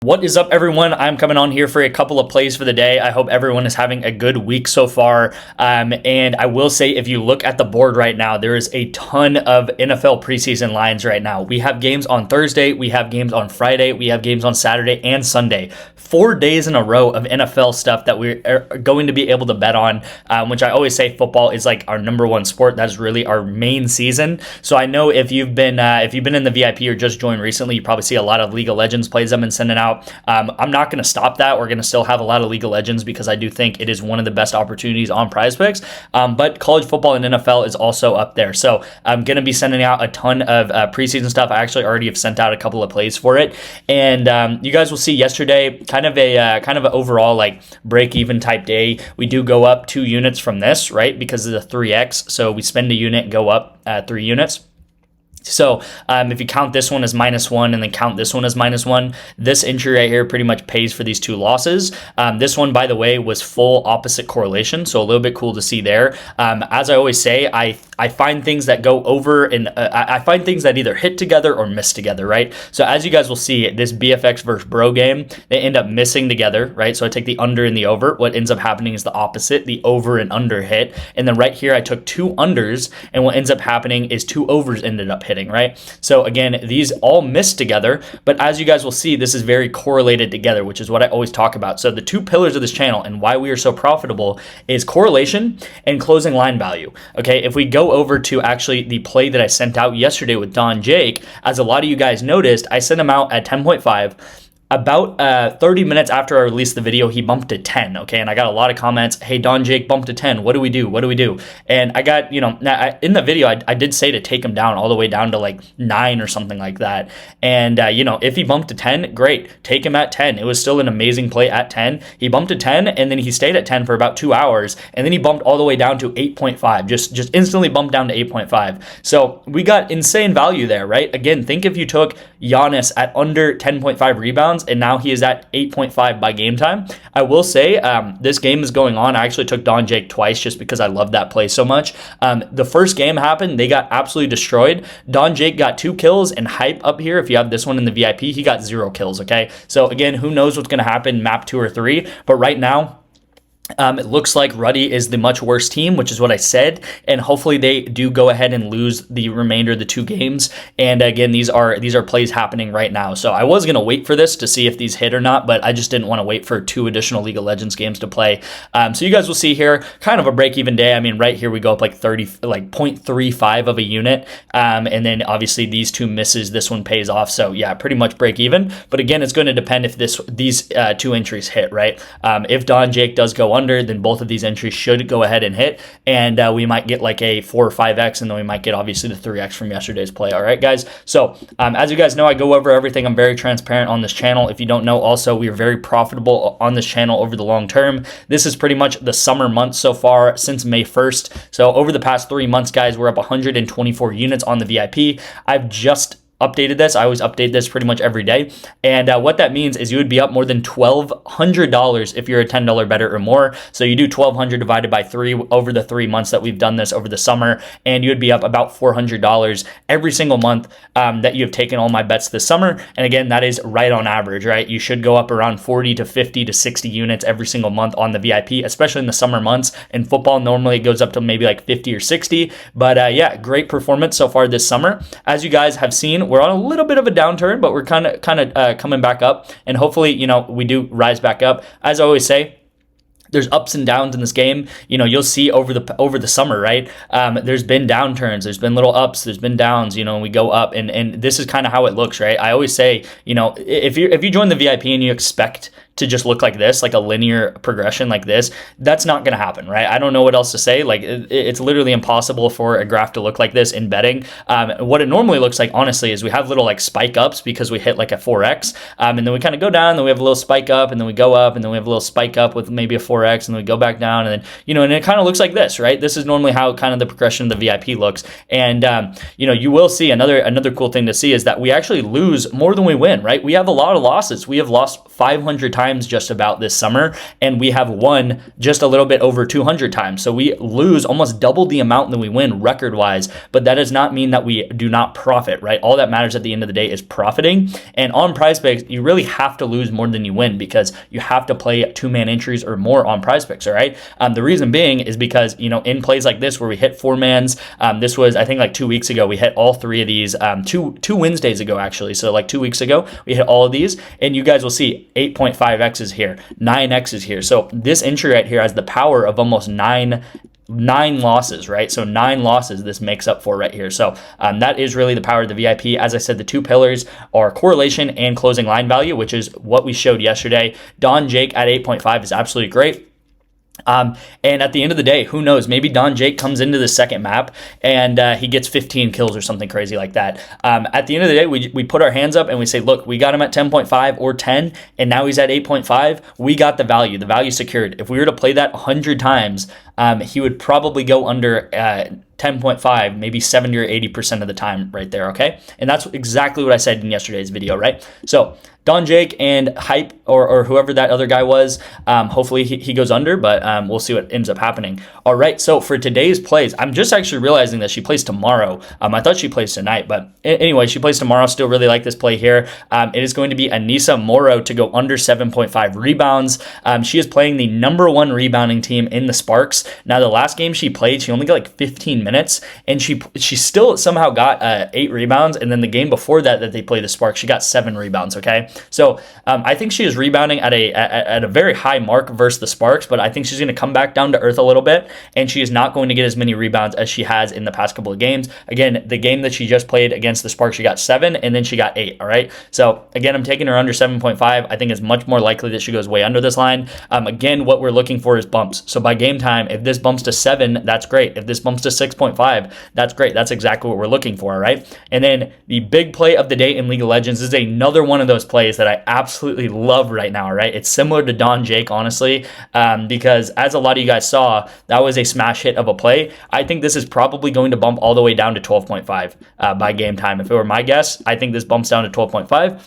What is up, everyone? I'm coming on here for a couple of plays for the day. I hope everyone is having a good week so far. And I will say, if you look at the board right now, there is a ton of NFL preseason lines right now. We have games on Thursday, we have games on Friday, we have games on Saturday and Sunday. 4 days in a row of NFL stuff that we're going to be able to bet on, which I always say football is like our number one sport. That's really our main season. So I know if you've been in the VIP or just joined recently, you probably see a lot of League of Legends plays I've been sending out. I'm not going to stop that. We're going to still have a lot of League of Legends because I do think it is one of the best opportunities on PrizePicks. But college football and NFL is also up there. So I'm going to be sending out a ton of preseason stuff. I actually already have sent out a couple of plays for it. And you guys will see yesterday kind of an overall like break-even type day. We do go up 2 units from this, right? Because of the 3x. So we spend a unit, go up 3 units. So if you count this one as -1 and then count this one as -1, this entry right here pretty much pays for these 2 losses. This one, by the way, was full opposite correlation, so a little bit cool to see there. As I always say, I find things that go over and I find things that either hit together or miss together, right? So as you guys will see, this BFX versus Bro game, they end up missing together, right? So I take the under and the over. What ends up happening is the opposite, the over and under hit. And then right here, I took 2 unders, and what ends up happening is 2 overs ended up hitting, right? So again, these all miss together, but as you guys will see, this is very correlated together, which is what I always talk about. So the 2 pillars of this channel and why we are so profitable is correlation and closing line value. Okay, if we go over to actually the play that I sent out yesterday with Don Jake, as a lot of you guys noticed, I sent him out at 10.5. About 30 minutes after I released the video, he bumped to 10, okay? And I got a lot of comments, hey, Don Jake bumped to 10, what do we do? What do we do? And I got, in the video, I did say to take him down all the way down to like 9 or something like that. And, if he bumped to 10, great, take him at 10. It was still an amazing play at 10. He bumped to 10, and then he stayed at 10 for about 2 hours, and then he bumped all the way down to 8.5, just instantly bumped down to 8.5. So we got insane value there, right? Again, think if you took Giannis at under 10.5 rebounds, and now he is at 8.5 by game time. I will say this game is going on. I actually took Don Jake twice just because I love that play so much. The first game happened, they got absolutely destroyed. Don Jake got 2 kills, and Hype up here, if you have this one in the VIP, he got 0 kills, okay? So again, who knows what's going to happen map 2 or 3, but right now, it looks like Ruddy is the much worse team, which is what I said, and hopefully they do go ahead and lose the remainder of the 2 games. And again, these are plays happening right now. So I was gonna wait for this to see if these hit or not, but I just didn't want to wait for 2 additional League of Legends games to play. So you guys will see here, kind of a break-even day. I mean, right here we go up like 0.35 of a unit, and then obviously these 2 misses, this one pays off. So yeah, pretty much break even. But again, it's going to depend if these 2 entries hit, right? If Don Jake does go under, then both of these entries should go ahead and hit, and we might get like a 4 or 5x, and then we might get obviously the 3x from yesterday's play. All right, guys, so as you guys know, I go over everything. I'm very transparent on this channel. If you don't know, also, we are very profitable on this channel over the long term. This is pretty much the summer months so far since May 1st. So over the past 3 months, guys, we're up 124 units on the VIP. I've just updated this. I always update this pretty much every day. And what that means is you would be up more than $1,200 if you're a $10 better or more. So you do 1,200 divided by 3 over the 3 months that we've done this over the summer, and you would be up about $400 every single month that you have taken all my bets this summer. And again, that is right on average, right? You should go up around 40 to 50 to 60 units every single month on the VIP, especially in the summer months. In football, normally it goes up to maybe like 50 or 60. But yeah, great performance so far this summer. As you guys have seen, we're on a little bit of a downturn, but we're kind of coming back up, and hopefully, we do rise back up. As I always say, there's ups and downs in this game. You'll see over the summer, right? There's been downturns, there's been little ups, there's been downs, and we go up, and this is kind of how it looks, right? I always say, if you join the VIP and you expect to just look like this, like a linear progression like this, that's not going to happen, right? I don't know what else to say. Like, it's literally impossible for a graph to look like this in betting. What it normally looks like, honestly, is we have little like spike ups because we hit like a 4x, and then we kind of go down, and then we have a little spike up, and then we go up, and then we have a little spike up with maybe a 4x, and then we go back down, and then, and it kind of looks like this, right? This is normally how kind of the progression of the VIP looks. And, you will see another cool thing to see is that we actually lose more than we win, right? We have a lot of losses. We have lost 500 times times just about this summer, and we have won just a little bit over 200 times. So we lose almost double the amount that we win record-wise, but that does not mean that we do not profit, right? All that matters at the end of the day is profiting. And on PrizePicks, you really have to lose more than you win because you have to play 2-man entries or more on PrizePicks, all right? The reason being is because, you know, in plays like this where we hit 4-mans, this was, I think, like 2 weeks ago, we hit all 3 of these, two Wednesdays ago, actually. So like 2 weeks ago, we hit all of these, and you guys will see 8.5x's here, 9x's here. So this entry right here has the power of almost nine losses, right? So 9 losses this makes up for right here. So that is really the power of the VIP. As I said, the 2 pillars are correlation and closing line value, which is what we showed yesterday. Don Jake at 8.5 is absolutely great. And at the end of the day, who knows? Maybe Don Jake comes into the second map and he gets 15 kills or something crazy like that. At the end of the day, we put our hands up and we say, look, we got him at 10.5 or 10, and now he's at 8.5. We got the value secured. If we were to play that 100 times, he would probably go under 10.5, maybe 70 or 80% of the time right there, okay? And that's exactly what I said in yesterday's video, right? So Don Jake and Hype or whoever that other guy was, hopefully he goes under, but we'll see what ends up happening. All right, so for today's plays, I'm just actually realizing that she plays tomorrow. I thought she plays tonight, but anyway, she plays tomorrow. Still really like this play here. It is going to be Anissa Moro to go under 7.5 rebounds. She is playing the #1 rebounding team in the Sparks. Now, the last game she played, she only got like 15 minutes, and she still somehow got 8 rebounds, and then the game before that they played the Sparks, she got 7 rebounds, okay? So I think she is rebounding at a very high mark versus the Sparks, but I think she's going to come back down to earth a little bit, and she is not going to get as many rebounds as she has in the past couple of games. Again, the game that she just played against the Sparks, she got 7, and then she got 8, all right? So again, I'm taking her under 7.5. I think it's much more likely that she goes way under this line. Again, what we're looking for is bumps. So by game time, if this bumps to 7, that's great. If this bumps to 6.5, that's great. That's exactly what we're looking for, all right? And then the big play of the day in League of Legends is another one of those plays that I absolutely love right now, right? It's similar to Don Jake, honestly, because as a lot of you guys saw, that was a smash hit of a play. I think this is probably going to bump all the way down to 12.5 by game time. If it were my guess, I think this bumps down to 12.5.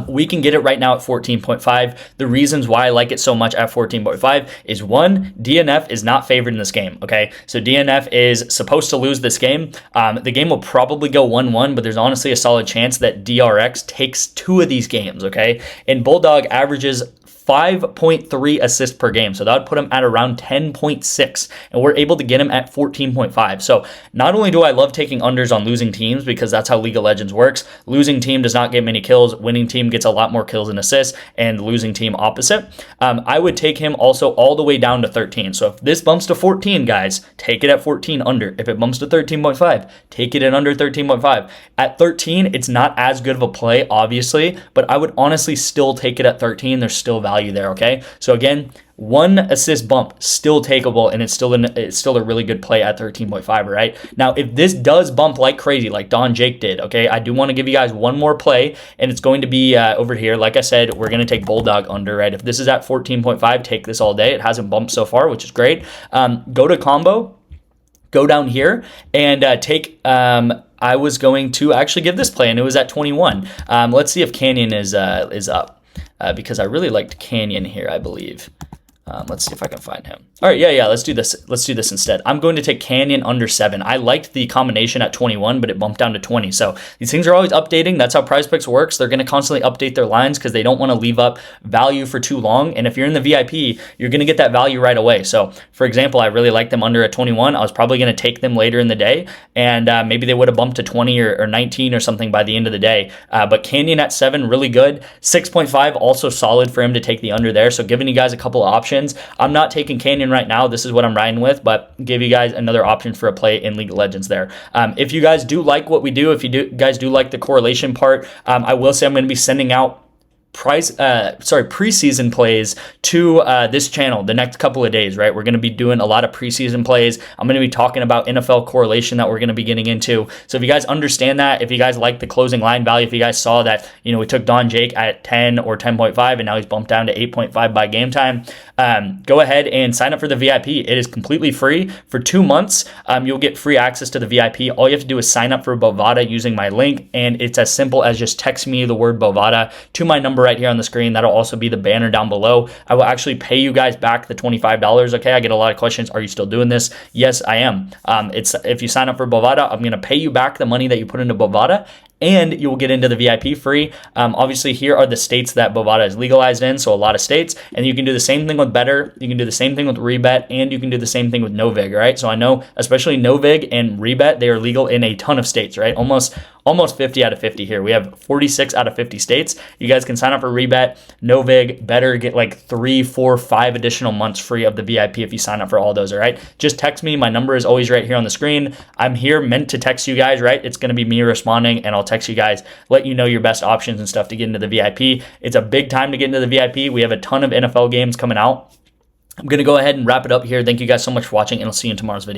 We can get it right now at 14.5. The reasons why I like it so much at 14.5 is 1, DNF is not favored in this game, okay? So DNF is supposed to lose this game. The game will probably go 1-1, but there's honestly a solid chance that DRX takes 2 of these games, okay? And Bulldog averages 5.3 assists per game. So that would put him at around 10.6, and we're able to get him at 14.5. So not only do I love taking unders on losing teams, because that's how League of Legends works. Losing team does not get many kills. Winning team gets a lot more kills and assists, and losing team opposite. I would take him also all the way down to 13. So if this bumps to 14, guys, take it at 14 under. If it bumps to 13.5, take it at under 13.5. At 13, it's not as good of a play, obviously, but I would honestly still take it at 13. There's still value there, okay? So again, 1 assist bump, still takeable, and it's still a really good play at 13.5, all right? Now, if this does bump like crazy, like Don Jake did, okay, I do want to give you guys one more play, and it's going to be over here. Like I said, we're going to take Bulldog under, right? If this is at 14.5, take this all day. It hasn't bumped so far, which is great. Go to combo, go down here, and take... I was going to actually give this play, and it was at 21. Let's see if Canyon is up. Because I really liked Canyon here, I believe. Let's see if I can find him. All right, yeah, let's do this. Let's do this instead. I'm going to take Canyon under 7. I liked the combination at 21, but it bumped down to 20. So these things are always updating. That's how PrizePicks works. They're going to constantly update their lines because they don't want to leave up value for too long. And if you're in the VIP, you're going to get that value right away. So for example, I really liked them under at 21. I was probably going to take them later in the day, and maybe they would have bumped to 20 or 19 or something by the end of the day. But Canyon at 7, really good. 6.5, also solid for him to take the under there. So giving you guys a couple of options. I'm not taking Canyon right now. This is what I'm riding with, but give you guys another option for a play in League of Legends there. If you guys do like what we do, if you guys do like the correlation part, I will say I'm going to be sending out preseason plays to this channel the next couple of days, right? We're going to be doing a lot of preseason plays. I'm going to be talking about NFL correlation that we're going to be getting into. So if you guys understand that, if you guys like the closing line value, if you guys saw that, you know, we took Don Jake at 10 or 10.5 and now he's bumped down to 8.5 by game time, go ahead and sign up for the VIP. It is completely free for 2 months. You'll get free access to the VIP. All you have to do is sign up for BOVADA using my link, and it's as simple as just text me the word BOVADA to my number number right here on the screen. That'll also be the banner down below. I will actually pay you guys back the $25. Okay, I get a lot of questions. Are you still doing this? Yes, I am. It's if you sign up for Bovada, I'm going to pay you back the money that you put into Bovada, and you will get into the VIP free. Obviously, here are the states that Bovada is legalized in, so a lot of states. And you can do the same thing with Better, you can do the same thing with Rebet, and you can do the same thing with Novig, right? So I know, especially Novig and Rebet, they are legal in a ton of states, right? Almost 50 out of 50 here. We have 46 out of 50 states. You guys can sign up for Rebet, Novig, Better, get like 3, 4, 5 additional months free of the VIP if you sign up for all those, all right? Just text me. My number is always right here on the screen. I'm here meant to text you guys, right? It's going to be me responding, and I'll text you guys, let you know your best options and stuff to get into the VIP. It's a big time to get into the VIP. We have a ton of NFL games coming out. I'm going to go ahead and wrap it up here. Thank you guys so much for watching, and I'll see you in tomorrow's video.